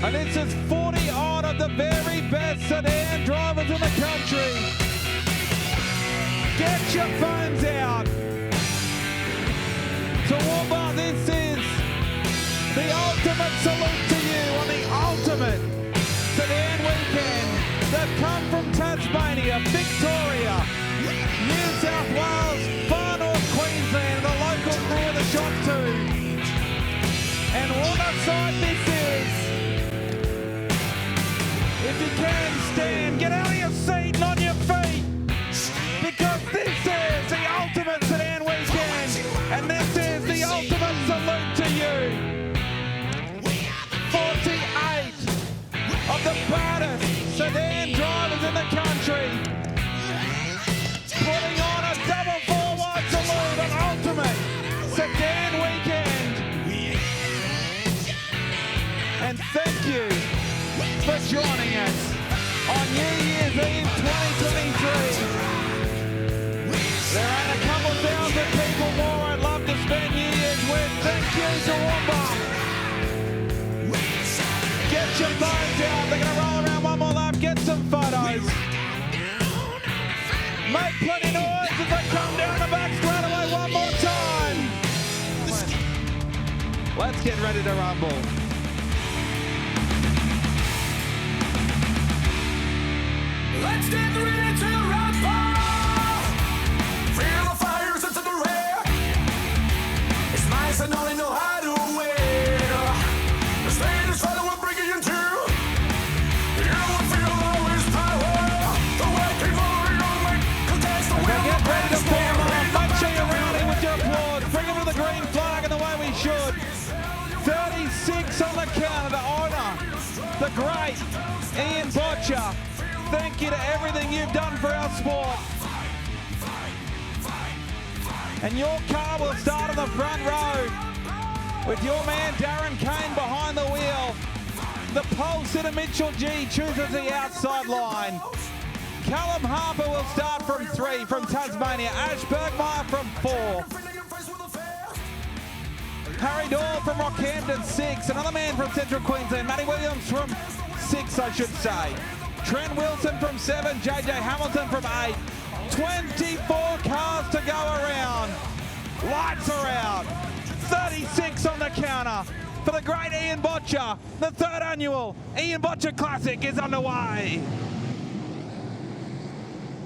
And this is 40 odd of the very best sedan drivers in the country. Get your phones out. Toowoomba, this is the ultimate salute to you on the ultimate sedan weekend. They've come from Tasmania, Victoria, New South Wales, far north Queensland, the local crew of the shop too. And what a sight this is. If you can stand, get out of your seat and on your feet, because this is the ultimate sedan weekend, and this is the ultimate salute to you. 48 of the baddest sedan drivers in the country, putting on a double four-wide salute on ultimate sedan weekend. And thank you for joining us on New Year's Eve 2023. There ain't a couple thousand people more I'd love to spend New Year's with. Thank you, Toowoomba. Get your phones out. They're going to roll around one more lap. Get some photos. Make plenty noise as they come down the back straightaway one more time. Let's get ready to rumble. Let's get ready to rumble! Feel the fire, sense of the rare. It's nice and only know how to win. The stage is follow we're bringing you to. You will feel always power. The way keep on going, contest the will. Get ready to form on. Make sure you're rowdy with your applause. Bring them to the green flag in the way we should. 36 on the counter to honour the great Ian Boettcher. Thank you to everything you've done for our sport. And your car will start on the front row with your man Darren Kane behind the wheel. The pole sitter Mitchell G chooses the outside line. Callum Harper will start from 3 from Tasmania. Ash Bergmeyer from 4. Harry Doyle from Rockhampton 6. Another man from Central Queensland. Matty Williams from 6, I should say. Trent Wilson from 7, JJ Hamilton from 8. 24 cars to go around. Lights are out. 36 on the counter for the great Ian Boettcher. The 3rd annual Ian Boettcher Classic is underway.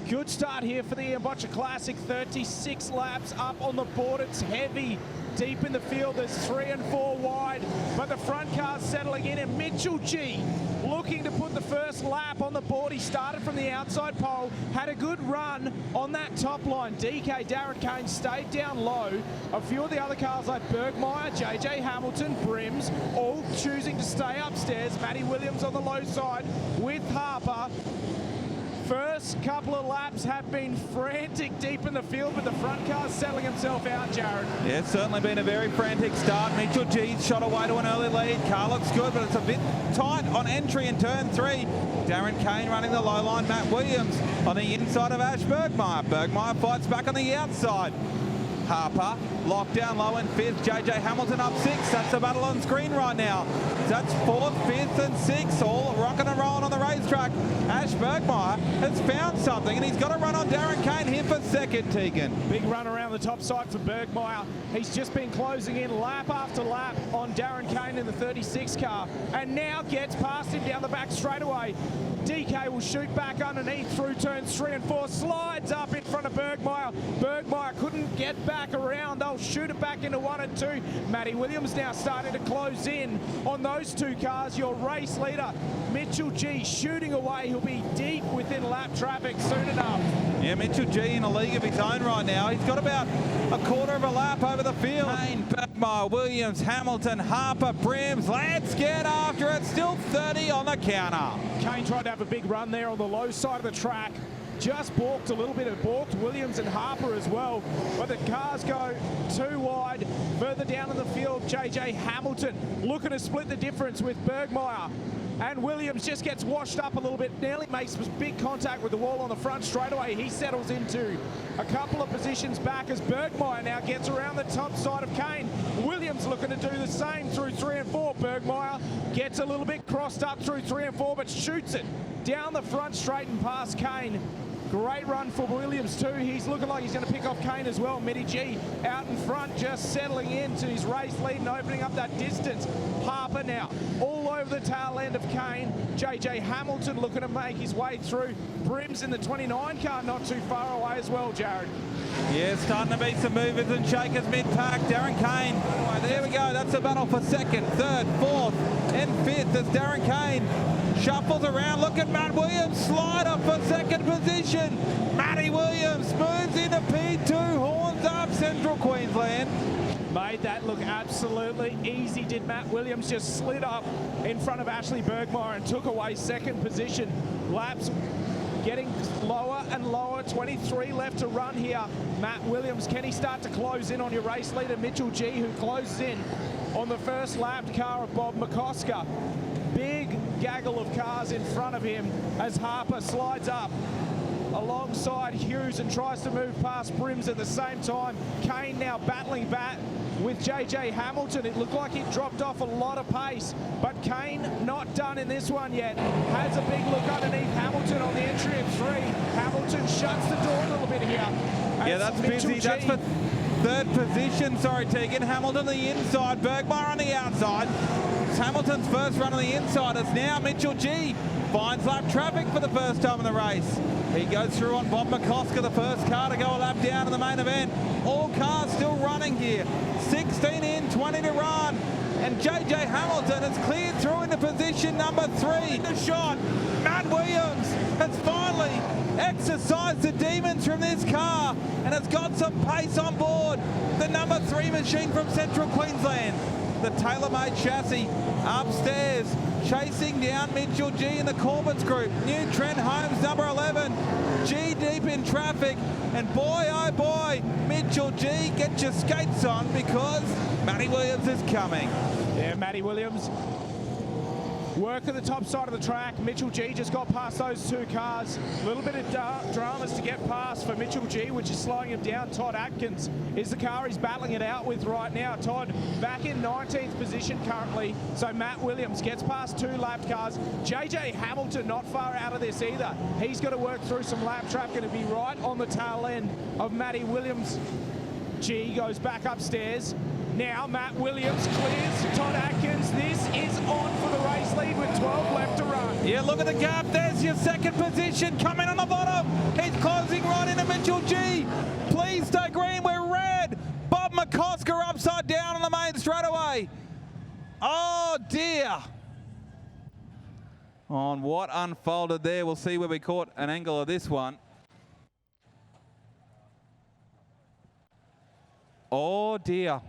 Good start here for the Ian Boettcher Classic. 36 laps up on the board. It's heavy. Deep in the field, there's 3 and 4 wide, but the front car's settling in, and Mitchell G looking to put the first lap on the board. He started from the outside pole, had a good run on that top line. DK, Darren Kane stayed down low. A few of the other cars like Bergmeyer, JJ Hamilton, Brims, all choosing to stay upstairs. Matty Williams on the low side with Harper. First couple of laps have been frantic deep in the field, but the front car's settling himself out, Jared. Yeah, it's certainly been a very frantic start. Mitchell G's shot away to an early lead. Car looks good, but it's a bit tight on entry in turn 3. Darren Kane running the low line. Matt Williams on the inside of Ash Bergmeyer. Bergmeyer fights back on the outside. Harper locked down low in 5th. JJ Hamilton up 6th. That's the battle on screen right now. That's 4th, 5th and 6th, all rocking and rolling on the racetrack. Ash Bergmeyer has found something, and he's got to run on Darren Kane here for 2nd, Tegan. Big run around the top side for Bergmeyer. He's just been closing in lap after lap on Darren Kane in the 36 car, and now gets past him down the back straightaway. DK will shoot back underneath through turns 3 and 4, slides up in front of Bergmeyer. Bergmeyer couldn't get back around. They'll shoot it back into 1 and 2. Matty Williams now starting to close in on those 2 cars. Your race leader, Mitchell G, shooting away. He'll be deep within lap traffic soon enough. Yeah, Mitchell G in a league of his own right now. He's got about a quarter of a lap over the field. Kane, Bergmeyer, Williams, Hamilton, Harper, Brims. Let's get after it. Still 30 on the counter. Kane tried to have a big run there on the low side of the track. Just balked a little bit. It balked Williams and Harper as well. But the cars go too wide. Further down in the field, JJ Hamilton looking to split the difference with Bergmeyer. And Williams just gets washed up a little bit, nearly makes big contact with the wall on the front straightaway. He settles into a couple of positions back as Bergmeyer now gets around the top side of Kane. Williams looking to do the same through 3 and 4. Bergmeyer Gets a little bit crossed up through 3 and 4, but shoots it down the front straight and past Kane. Great run for Williams too. He's looking like he's going to pick off Kane as well. Mitty G out in front, just settling into his race lead and opening up that distance. Harper now all over the tail end of Kane. JJ Hamilton looking to make his way through. Brims in the 29 car not too far away as well, Jared. Yeah, starting to be some movers and shakers mid-pack. Darren Kane, there we go. That's a battle for second, third, fourth, and fifth as Darren Kane shuffles around. Look at Matt Williams, slider for second position. Matty Williams moves into P2, horns up Central Queensland. Made that look absolutely easy, did Matt Williams. Just slid up in front of Ashley Bergmeyer and took away second position. Laps getting lower and lower, 23 left to run here. Matt Williams, can he start to close in on your race leader, Mitchell G, who closes in on the first lapped car of Bob McCosker. Big gaggle of cars in front of him as Harper slides up alongside Hughes and tries to move past Brims at the same time. Kane now battling back with JJ Hamilton. It looked like it dropped off a lot of pace, but Kane not done in this one yet. Has a big look underneath Hamilton on the entry of 3. Hamilton shuts the door a little bit here. Yeah, that's busy. That's for third position. Sorry, Tegan. Hamilton on the inside, Bergmeyer on the outside. It's Hamilton's first run on the inside. It's now Mitchell G finds lap traffic for the first time in the race. He goes through on Bob McCosker, the first car to go a lap down in the main event. All cars still running here. 16 in, 20 to run. And JJ Hamilton has cleared through into position number 3. The shot. Matt Williams has finally exercised the demons from this car and has got some pace on board. The number 3 machine from Central Queensland. The tailor-made chassis upstairs, chasing down Mitchell G in the Corbett's group. New Trent Holmes, number 11. G deep in traffic. And boy, oh boy, Mitchell G, get your skates on because Matty Williams is coming. Yeah, Matty Williams. Work at the top side of the track. Mitchell G just got past those 2 cars. A little bit of dramas to get past for Mitchell G, which is slowing him down. Todd Atkins is the car he's battling it out with right now. Todd back in 19th position currently. So Matt Williams gets past 2 lapped cars. JJ Hamilton not far out of this either. He's got to work through some lap traffic and to be right on the tail end of Matty Williams. G goes back upstairs. Now Matt Williams clears Todd Atkins. This is on for the race lead with 12 left to run. Yeah, look at the gap. There's your second position coming on the bottom. He's closing right into Mitchell G. Please stay green. We're red. Bob McCosker upside down on the main straightaway. Oh, dear. On what unfolded there. We'll see where we caught an angle of this one. Oh, dear.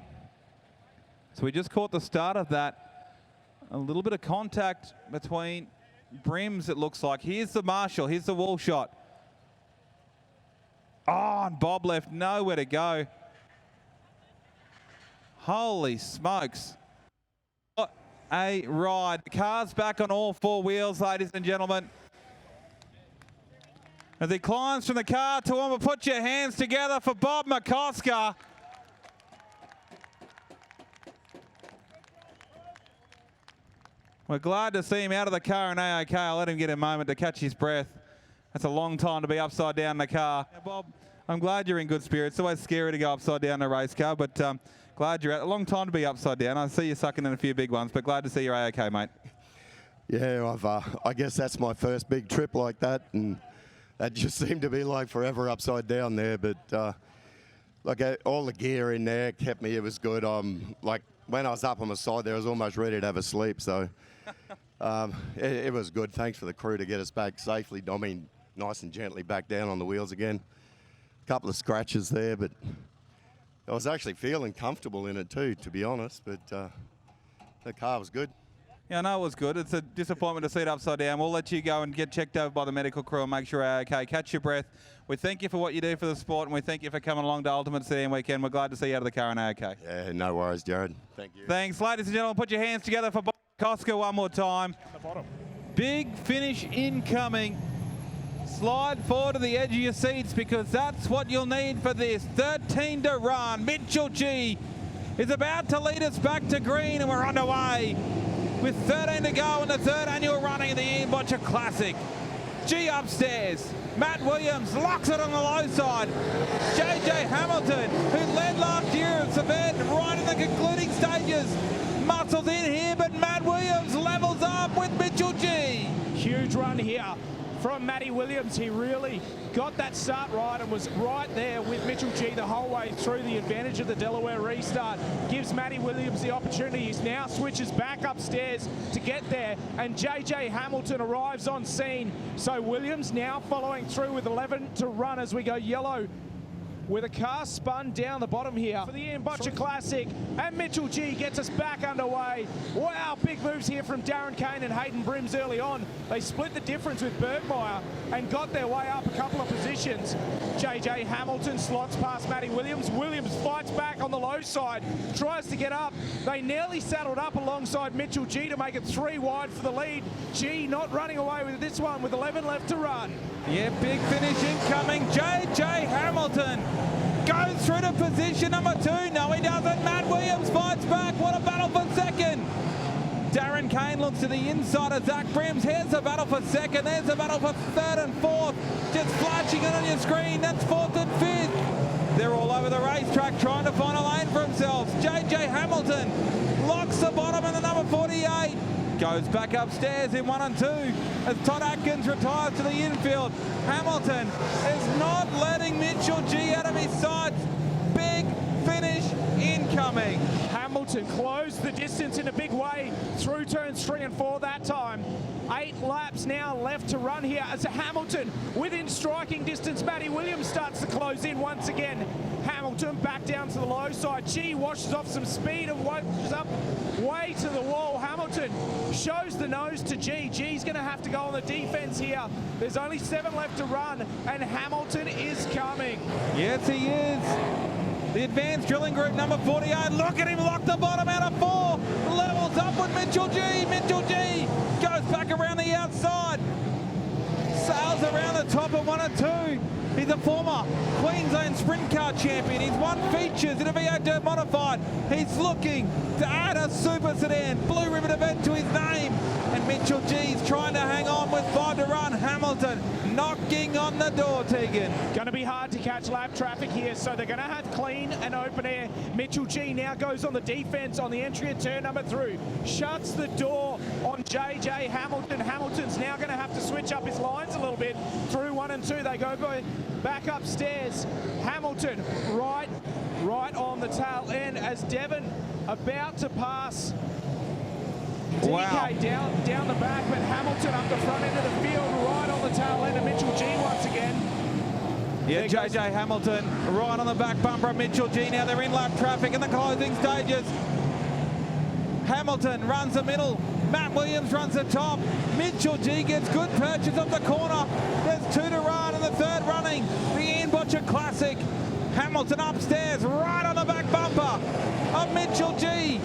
So we just caught the start of that. A little bit of contact between Brims, it looks like. Here's the Marshall. Here's the wall shot. Oh, and Bob left nowhere to go. Holy smokes. What a ride. The car's back on all 4 wheels, ladies and gentlemen. As he climbs from the car, Toowoomba, put your hands together for Bob McCosker. We're glad to see him out of the car in AOK. I'll let him get a moment to catch his breath. That's a long time to be upside down in the car. Yeah, Bob, I'm glad you're in good spirits. It's always scary to go upside down in a race car, but glad you're out. A long time to be upside down. I see you sucking in a few big ones, but glad to see you're AOK, mate. Yeah, I guess that's my first big trip like that, and that just seemed to be like forever upside down there. But like all the gear in there kept me. It was good. Like when I was up on the side there, I was almost ready to have a sleep. So it was good. Thanks for the crew to get us back safely. I mean, nice and gently back down on the wheels again. A couple of scratches there, but I was actually feeling comfortable in it too, to be honest. But the car was good. Yeah, I know it was good. It's a disappointment to see it upside down. We'll let you go and get checked over by the medical crew and make sure you're okay. Catch your breath. We thank you for what you do for the sport, and we thank you for coming along to Ultimate Sedan Weekend. We're glad to see you out of the car and okay. Yeah, no worries, Jared. Thank you. Thanks. Ladies and gentlemen, put your hands together for Bob McCosker one more time. At the bottom. Big finish incoming. Slide forward to the edge of your seats because that's what you'll need for this. 13 to run. Mitchell G is about to lead us back to green, and we're underway. with 13 to go in the third annual running of the Ian Boettcher Classic. G upstairs. Matt Williams locks it on the low side. JJ Hamilton, who led last year at Sedan, right in the concluding stages, muscles in here, but Matt Williams levels up with Mitchell G. Huge run here from Matty Williams. He really got that start right and was right there with Mitchell G the whole way through. The advantage of the Delaware restart gives Matty Williams the opportunity. He now switches back upstairs to get there, and JJ Hamilton arrives on scene. So Williams now following through with 11 to run as we go yellow, with a car spun down the bottom here for the Ian Boettcher Classic, and Mitchell G gets us back underway. Wow, big moves here from Darren Kane and Hayden Brims early on. They split the difference with Bergmeyer and got their way up a couple of positions. JJ Hamilton slots past Matty Williams. Williams fights back on the low side, tries to get up. They nearly saddled up alongside Mitchell G to make it 3 wide for the lead. G not running away with this one with 11 left to run. Yeah, big finish incoming. JJ Hamilton goes through to position number 2. No, he doesn't. Matt Williams fights back. What a battle for second. Darren Kane looks to the inside of Zach Brims. Here's the battle for second. There's the battle for third and fourth. Just flashing it on your screen. That's fourth and fifth. They're all over the racetrack trying to find a lane for themselves. JJ Hamilton locks the bottom in the number 48. Goes back upstairs in 1 and 2 as Todd Atkins retires to the infield. Hamilton is not letting Mitchell G out of his sights. Big finish incoming. Hamilton closed the distance in a big way through turns 3 and 4 that time. 8 laps now left to run here as Hamilton within striking distance. Matty Williams starts to close in once again. Hamilton back down to the low side. G washes off some speed and washes up way to the wall. Hamilton shows the nose to G. G's going to have to go on the defense here. There's only 7 left to run, and Hamilton is coming. Yes, he is. The Advanced Drilling Group number 48. Look at him lock the bottom out of 4. Levels up with Mitchell G. Mitchell G goes back around the outside. Sails around the top of 1 and 2. He's a former Queensland Sprint Car champion. He's won features in a V8 Dirt Modified. He's looking to add a Super Sedan Blue Ribbon event to his name. And Mitchell G's trying to hang on with 5 to run. Hamilton knocking on the door, Tegan. Going to be hard to catch lap traffic here, so they're going to have clean and open air. Mitchell G now goes on the defense on the entry at turn number 3. Shuts the door on JJ Hamilton. Hamilton's now going to have to switch up his lines a little bit through 1 and 2. They go back upstairs. Hamilton right on the tail end as Devon about to pass DK Wow. down the back, but Hamilton up the front end of the field, right on the tail end of Mitchell G once again. Yeah, JJ Hamilton right on the back bumper of Mitchell G. Now they're in lap traffic in the closing stages. Hamilton runs the middle. Matt Williams runs the top. Mitchell G gets good purchase off the corner. There's 2 to run in the third running. The Ian Boettcher Classic. Hamilton upstairs, right on the back bumper of Mitchell G.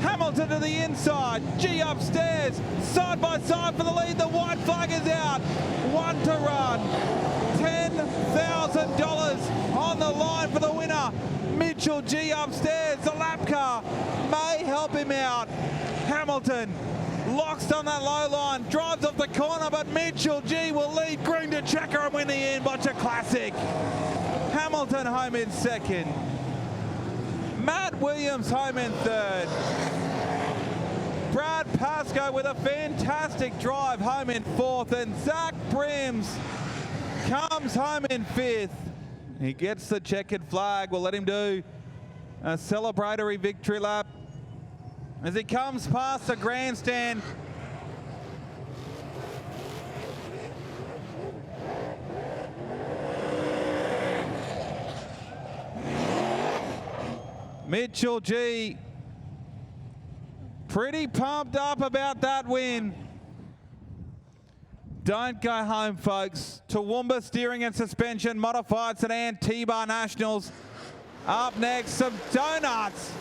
Hamilton to the inside, G upstairs, side by side for the lead. The white flag is out. 1 to run. $10,000 on the line for the winner. Mitchell G upstairs. The lap car may help him out. Hamilton locks on that low line, drives off the corner, but Mitchell G will lead green to checker and win the Ian Boettcher Classic. Hamilton home in second. Matt Williams home in third. Brad Pascoe with a fantastic drive home in fourth, and Zach Brims comes home in fifth. He gets the checkered flag. We'll let him do a celebratory victory lap as he comes past the grandstand. Mitchell G pretty pumped up about that win. Don't go home, folks. Toowoomba Steering and Suspension Modified Sedan T-Bar Nationals. Up next, some donuts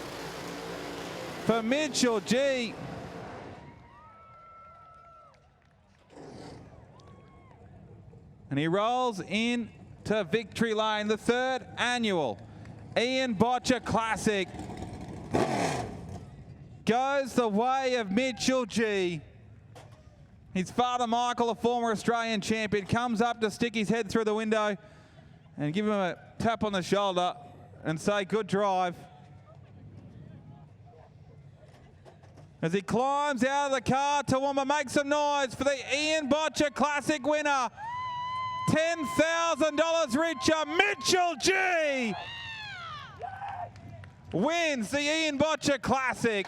for Mitchell G. And he rolls into victory lane, the third annual Ian Boettcher Classic. goes the way of Mitchell G. His father, Michael, a former Australian champion, comes up to stick his head through the window and give him a tap on the shoulder and say, good drive. As he climbs out of the car, Toowoomba makes some noise for the Ian Boettcher Classic winner. $10,000 richer, Mitchell G wins the Ian Boettcher Classic.